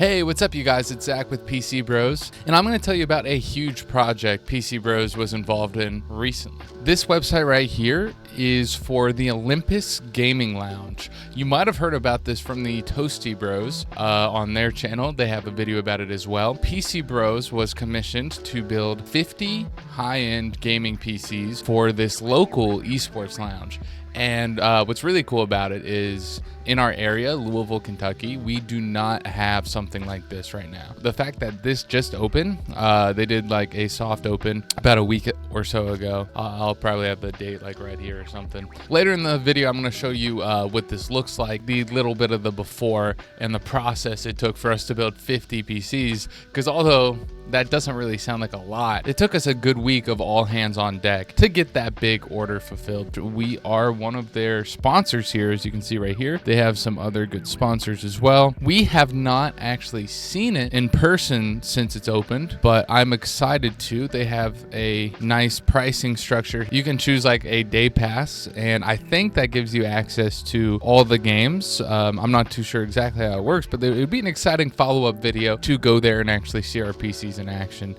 Hey, what's up you guys? It's Zach with PCBros, and I'm going to tell you about a huge project PCBros was involved in recently. This website right here is for the Olympus Gaming Lounge. You might have heard about this from the ToastyBros on their channel. They have a video about it as well. PCBros was commissioned to build 50 high-end gaming PCs for this local eSports lounge. And what's really cool about it is in our area, Louisville, Kentucky, we do not have something like this right now. The fact that this just opened, they did like a soft open about a week or so ago. I'll probably have the date like right here or something. Later in the video, I'm going to show you what this looks like, the little bit of the before and the process it took for us to build 50 PCs. Because although that doesn't really sound like a lot, it took us a good week of all hands on deck to get that big order fulfilled. We are one of their sponsors here, as you can see right here. They have some other good sponsors as well. We have not actually seen it in person since it's opened, but I'm excited to. They have a nice pricing structure. You can choose like a day pass, and I think that gives you access to all the games. I'm not too sure exactly how it works, but it would be an exciting follow-up video to go there and actually see our PCs in action,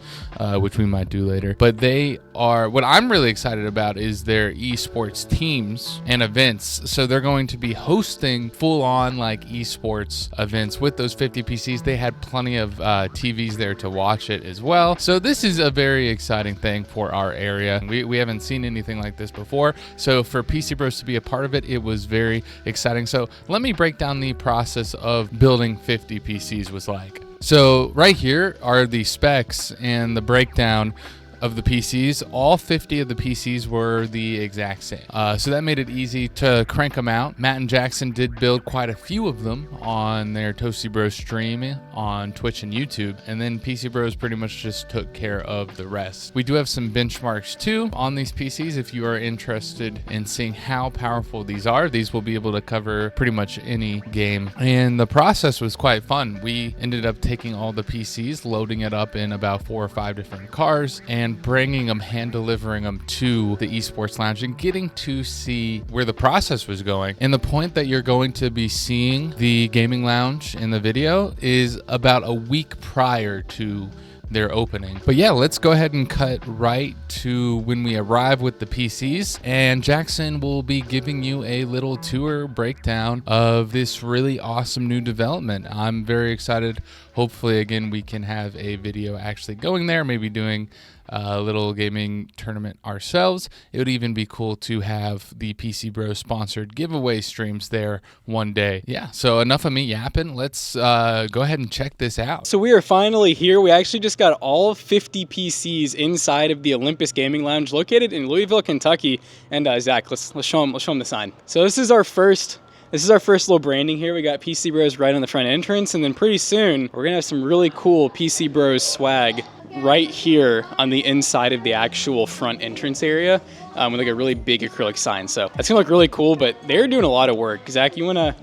which we might do later. But they are, what I'm really excited about is their esports teams and events. So they're going to be hosting full-on like esports events with those 50 PCs. They had plenty of TVs there to watch it as well. So this is a very exciting thing for our area. We haven't seen anything like this before. So for PCBros to be a part of it, it was very exciting. So let me break down the process of building 50 PCs was like. So right here are the specs and the breakdown of the PCs. All 50 of the PCs were the exact same. So that made it easy to crank them out. Matt and Jackson did build quite a few of them on their ToastyBros stream on Twitch and YouTube. And then PCBros pretty much just took care of the rest. We do have some benchmarks too on these PCs. If you are interested in seeing how powerful these are, these will be able to cover pretty much any game. And the process was quite fun. We ended up taking all the PCs, loading it up in about 4 or 5 different cars, and bringing them, hand delivering them to the esports lounge and getting to see where the process was going. And the point that you're going to be seeing the gaming lounge in the video is about a week prior to their opening. But yeah, let's go ahead and cut right to when we arrive with the PCs, and Jackson will be giving you a little tour breakdown of this really awesome new development. I'm very excited. Hopefully again we can have a video actually going there, maybe doing a little gaming tournament ourselves. It would even be cool to have the PCBros sponsored giveaway streams there one day. Yeah, so enough of me yapping. Let's go ahead and check this out. So we are finally here. We actually just got all 50 PCs inside of the Olympus Gaming Lounge located in Louisville, Kentucky. And Zach, let's show them the sign. So this is our first little branding here. We got PCBros right on the front entrance, and then pretty soon we're gonna have some really cool PCBros swag right here on the inside of the actual front entrance area with like a really big acrylic sign. So that's gonna look really cool, but they're doing a lot of work. Zach, you wanna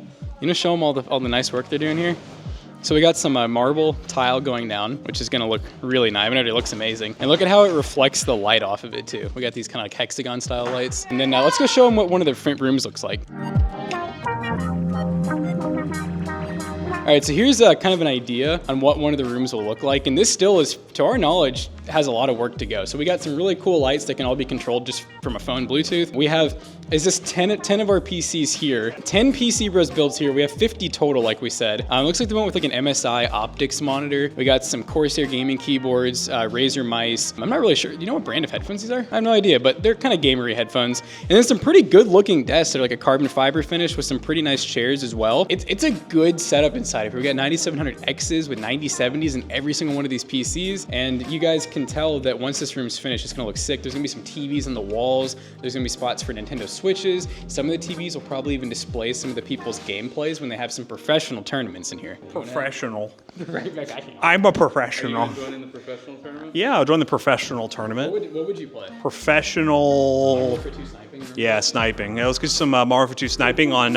show them all the nice work they're doing here? So we got some marble tile going down, which is gonna look really nice. I mean, it looks amazing. And look at how it reflects the light off of it too. We got these kind of like hexagon style lights. And then let's go show them what one of the front rooms looks like. All right, so here's kind of an idea on what one of the rooms will look like. And this still is, to our knowledge, has a lot of work to go. So we got some really cool lights that can all be controlled just from a phone Bluetooth. We have, is this 10 of our PCs here, 10 PCBros builds here. We have 50 total, like we said. It looks like the one with like an MSI optics monitor. We got some Corsair gaming keyboards, Razer mice. I'm not really sure. Do you know what brand of headphones these are? I have no idea, but they're kind of gamery headphones. And then some pretty good looking desks. They're like a carbon fiber finish with some pretty nice chairs as well. It's a good setup inside of here. We got 9700Xs with 9070s in every single one of these PCs. And you guys can tell that once this room's finished, it's gonna look sick. There's gonna be some TVs on the walls. There's gonna be spots for Nintendo Switches. Some of the TVs will probably even display some of the people's gameplays when they have some professional tournaments in here. Professional. I'm a professional. Are you joining the professional tournament? Yeah, I'll join the professional tournament. What would you play? Professional. For 2 sniping? Yeah, sniping. Yeah, let's get some Mario for 2 sniping on,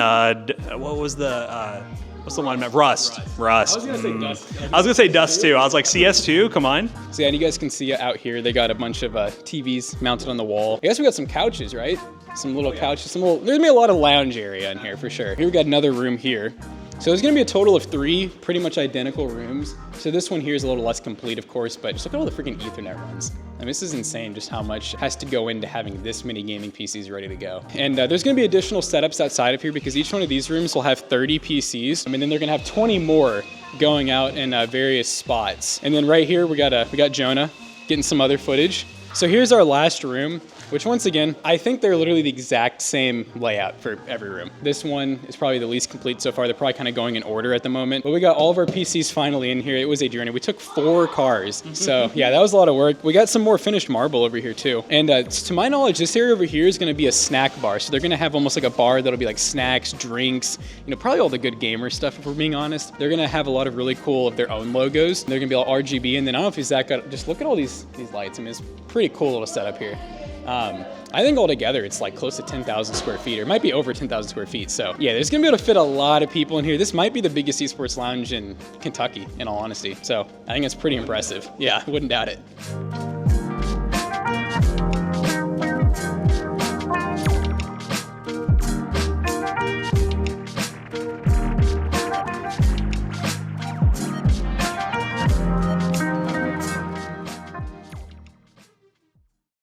what was the, what's the one? Rust. I was gonna say Dust. I was gonna say Dust too. I was like, CS2, come on. So yeah, and you guys can see out here, they got a bunch of TVs mounted on the wall. I guess we got some couches, right? Some little couches, there's gonna be a lot of lounge area in here for sure. Here we got another room here. So there's gonna be a total of 3 pretty much identical rooms. So this one here is a little less complete, of course, but just look at all the freaking Ethernet runs. I mean, this is insane just how much has to go into having this many gaming PCs ready to go. And there's gonna be additional setups outside of here because each one of these rooms will have 30 PCs. I mean, then they're gonna have 20 more going out in various spots. And then right here, we got Jonah getting some other footage. So here's our last room, which once again, I think they're literally the exact same layout for every room. This one is probably the least complete so far. They're probably kind of going in order at the moment. But we got all of our PCs finally in here. It was a journey. We took 4 cars. So yeah, that was a lot of work. We got some more finished marble over here too. And to my knowledge, this area over here is gonna be a snack bar. So they're gonna have almost like a bar that'll be like snacks, drinks, you know, probably all the good gamer stuff if we're being honest. They're gonna have a lot of really cool of their own logos. They're gonna be all RGB. And then I don't know if Zach got, just look at all these lights. I mean, it's pretty cool little setup here. I think altogether it's like close to 10,000 square feet, or it might be over 10,000 square feet. So yeah, there's gonna be able to fit a lot of people in here. This might be the biggest esports lounge in Kentucky, in all honesty. So I think it's pretty impressive. Yeah, I wouldn't doubt it.